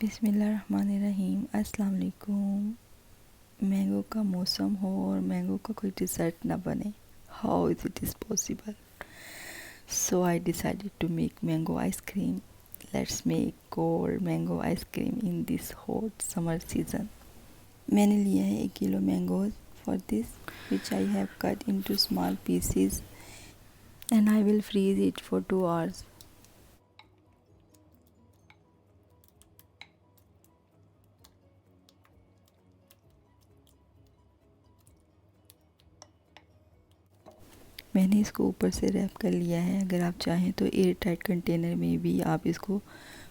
बिस्मिल्लाहिर्रहमानिर्रहीम। अस्सलाम वालेकुम। मैंगो का मौसम हो और मैंगो का कोई डिज़र्ट ना बने, how is it is possible? So I decided to make mango ice cream. Let's make cold mango ice cream in this hot summer season. मैंने लिया है 1 kilo mangoes for this, which I have cut into small pieces, and I will freeze it for 2 hours. मैंने इसको ऊपर से rap कर लिया है। अगर आप चाहें तो एयर टाइट कंटेनर में भी आप इसको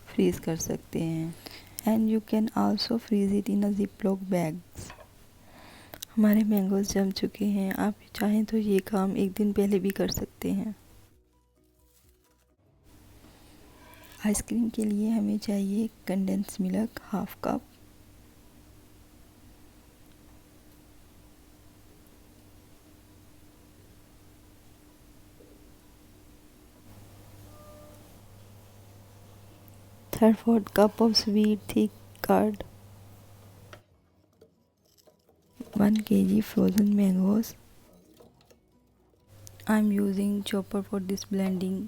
फ्रीज़ कर सकते हैं, and you can also freeze it in a ziplock bags. हमारे मैंगोज़ जम चुके हैं। आप चाहें तो ये काम एक दिन पहले भी कर सकते हैं। आइसक्रीम के लिए हमें चाहिए condense milk half cup, third fourth cup of sweet thick curd, 1 kg frozen mangoes. I am using chopper for this blending.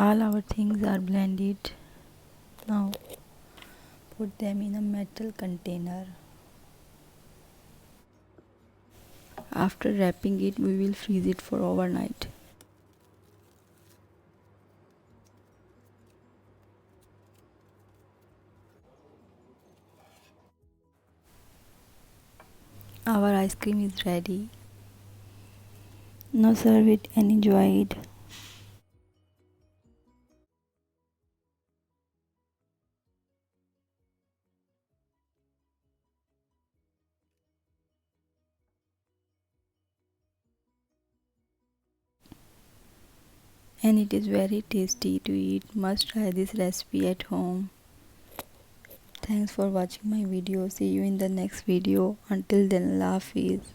All our things are blended. Now put them in a metal container. After wrapping it, we will freeze it for overnight. Our ice cream is ready. Now serve it and enjoy it. And it is very tasty to eat. Must try this recipe at home. Thanks for watching my video. See you in the next video. Until then, Allah Hafiz.